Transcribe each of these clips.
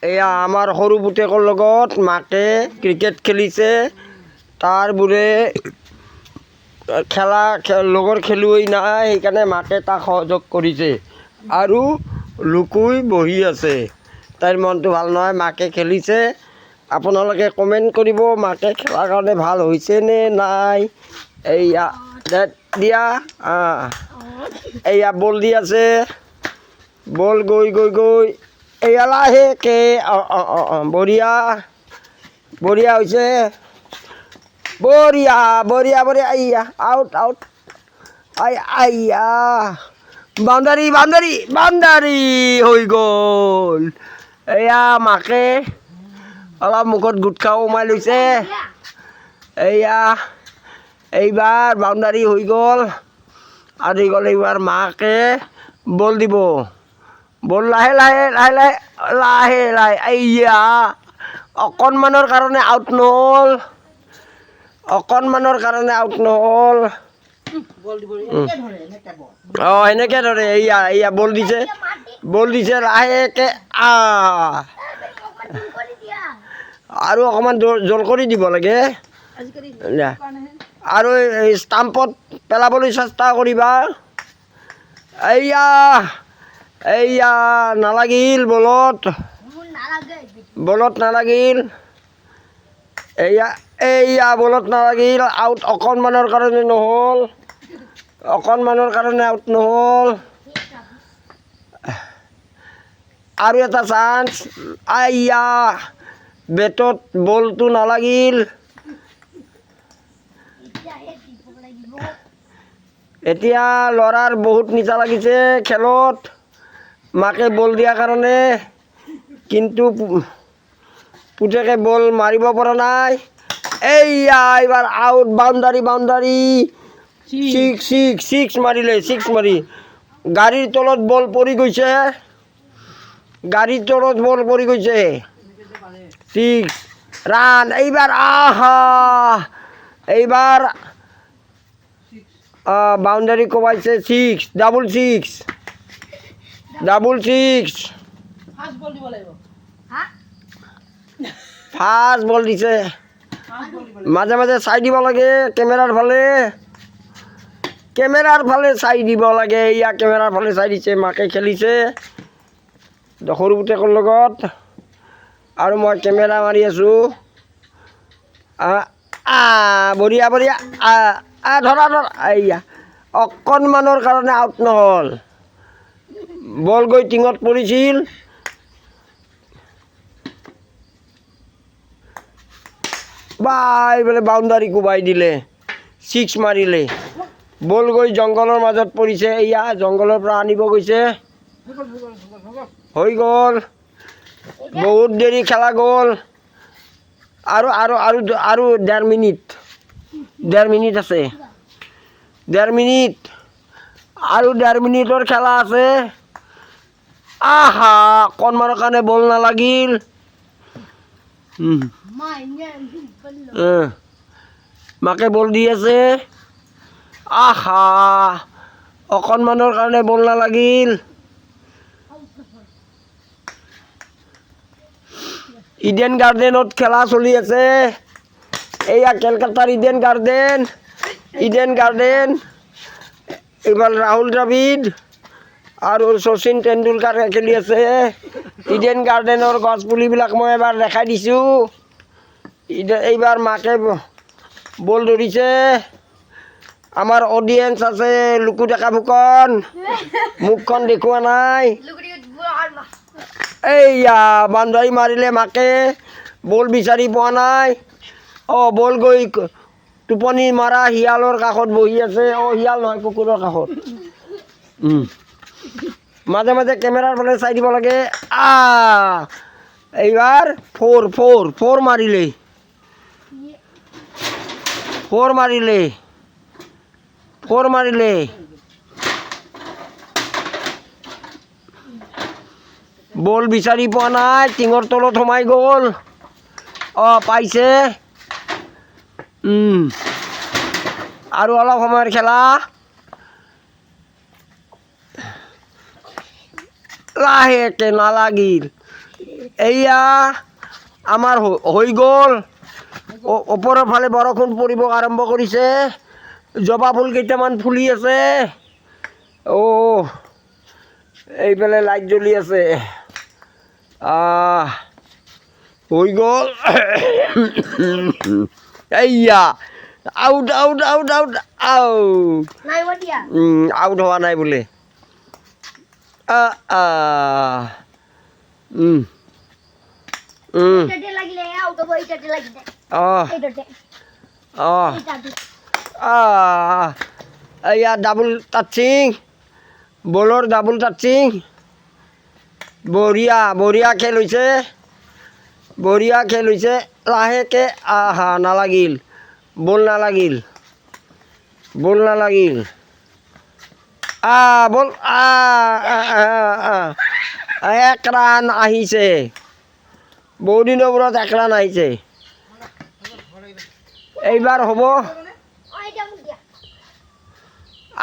এয়া আমাৰ সৰু পুতেকৰ লগত মাকে ক্ৰিকেট খেলিছে। তাৰ বোৰে লগৰ খেলুৱৈ নাই, সেইকাৰণে মাকে তাক সহযোগ কৰিছে আৰু লুকুই বহি আছে। তাইৰ মনটো ভাল নহয়, মাকে খেলিছে। আপোনালোকে কমেণ্ট কৰিব মাকে খেলাৰ কাৰণে ভাল হৈছে নে নাই। এইয়া দিয়া এইয়া বল দি আছে, বল গৈ গৈ গৈ এইয়া লাহেকে বঢ়িয়া বঢ়িয়া হৈছে, বঢ়িয়া বঢ়িয়া বঢ়িয়া। আইয়া আউট আউট আইয়া বাউণ্ডাৰী বাউণ্ডাৰী বাউণ্ডাৰী হৈ গ'ল। এয়া মাকে অলপ মুখত গুটখাও সোমাই লৈছে। এইয়া এইবাৰ বাউণ্ডাৰী হৈ গ'ল আৰু এইবাৰ মাকে বল দিব। বল লাহে লাহে লাহে লাহে লাহে লাহে এইয়া অকণমানৰ কাৰণে আউট নহ'ল, অকণমানৰ কাৰণে আউট নহ'ল। সেনেকে ধৰে। এইয়া এইয়া বল দিছে লাহেকে আৰু অকণমান জোৰ কৰি দিব লাগে আৰু ষ্টাম্পত পেলাবলৈ চেষ্টা কৰিবা। এইয়া এইয়া নালাগিল, বলত নালাগিল। এইয়া এইয়া বলত নালাগিল, আউট অকণমানৰ কাৰণে নহ'ল, অকণমানৰ কাৰণে আউট নহ'ল। আৰু এটা চান্স। আইয়া বেটত বলটো নালাগিল। এতিয়া ল'ৰাৰ বহুত নিচা লাগিছে খেলত, মাকে বল দিয়াৰ কাৰণে, কিন্তু পুতেকে বল মাৰিব পৰা নাই। এইয়া এইবাৰ আউট, বাউণ্ডাৰী বাউণ্ডাৰী ছিক্স মাৰিলে, গাড়ীৰ তলত বল পৰি গৈছে, গাড়ীৰ তলত বল পৰি গৈছে। 6 ৰান। এইবাৰ এইবাৰ বাউণ্ডাৰী কোবাইছে। 6 ডাবল ছিক্স ফাষ্ট বল দিছে। মাজে মাজে চাই দিব লাগে কেমেৰাৰ ফালে চাই দিব লাগে। এয়া কেমেৰাৰ ফালে চাই দিছে, মাকে খেলিছে সৰু পুতেকৰ লগত আৰু মই কেমেৰা মাৰি আছোঁ। বঢ়িয়া বঢ়িয়া ধৰা এইয়া অকণমানৰ কাৰণে আউট নহ'ল, বল গৈ টিঙত পৰিছিল। এইফালে বাউণ্ডাৰী কোবাই দিলে, 6 মাৰিলে। বল গৈ জংঘলৰ মাজত পৰিছে। এয়া জংঘলৰ পৰা আনিব গৈছে, হৈ গ'ল। বহুত দেৰি খেলা গ'ল। আৰু আৰু আৰু আৰু 1.5 মিনিট আছে, 1.5 মিনিট আৰু 1.5 মিনিটৰ খেলা আছে। অকণমানৰ কাৰণে বল নালাগিল। মাকে বল দি আছে। অকণমানৰ কাৰণে বল নালাগিল। ইডেন গাৰ্ডেনত খেলা চলি আছে। এইয়া কেলকাতাৰ ইডেন গাৰ্ডেন। এইবাৰ ৰাহুল দ্ৰাবিড় আৰু শচীন তেণ্ডুলকাৰে খেলি আছে। ইডেন গাৰ্ডেনৰ গছ পুলিবিলাক মই এবাৰ দেখাই দিছোঁ। এইবাৰ মাকে বল ধৰিছে। আমাৰ অডিয়েঞ্চ আছে লুকু ডেকা ফুকন, মুখখন দেখুওৱা নাই। এইয়া বাউণ্ডাৰী মাৰিলে মাকে, বল বিচাৰি পোৱা নাই। বল গৈ টোপনি মৰা শিয়ালৰ কাষত বহি আছে। শিয়াল নহয়, কুকুৰৰ কাষত। মাজে মাজে কেমেৰাৰ ফালে চাই দিব লাগে। এইবাৰ ফ'ৰ মাৰিলে। বল বিচাৰি পোৱা নাই, টিঙৰ তলত সোমাই গ'ল। পাইছে। আৰু অলপ সময়ৰ খেলা। লাহেকে নালাগিল। এইয়া আমাৰ হৈ গ'ল ওপৰৰ ফালে বৰষুণ পৰিব আৰম্ভ কৰিছে জবা ফুল কেইটামান ফুলি আছে এইফালে লাইট জ্বলি আছে হৈ গ'ল এইয়া out out out out out out হোৱা নাই বোলে এয়া ডাবল টাচিং বলৰ ডাবল টাচিং বঢ়িয়া বঢ়িয়া খেল হৈছে লাহেকৈ নালাগিল বল নালাগিল বল এক ৰান আহিছে বহুদিনৰ মূৰত এক ৰান আহিছে এইবাৰ হ'ব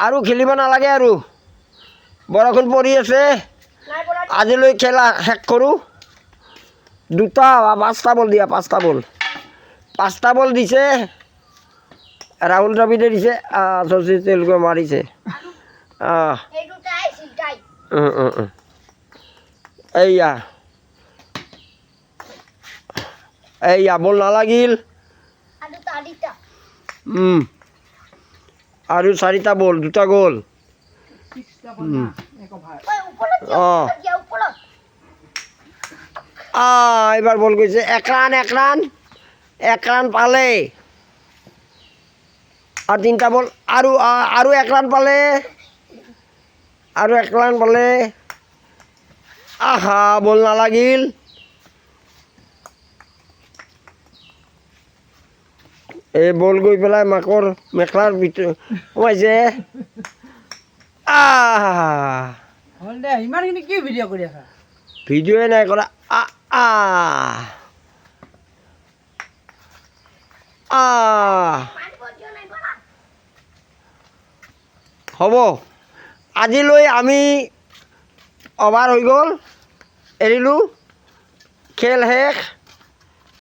আৰু খেলিব নালাগে আৰু বৰষুণ পৰি আছে আজিলৈ খেলা শেষ কৰোঁ পাঁচটা বল দিছে ৰাহুল দ্ৰাবিড়ে দিছে শচীন তেণ্ডুলকাৰ মাৰিছে এইয়া বল নালাগিল আৰু 4টা বল 2টা গ'ল এইবাৰ বল গৈছে এক ৰান পালে আৰু 3টা বল আৰু এক ৰান পালে বল নালাগিল এই বল গৈ পেলাই মাকৰ মেখেলাৰ ভিতৰত সোমাইছে ইমানখিনি কি ভিডিঅ' কৰি আছা ভিডিঅ'ই নাই কৰা হ'ব আজিলৈ আমি অভাৰ হৈ গ'ল এৰিলোঁ খেল শেষ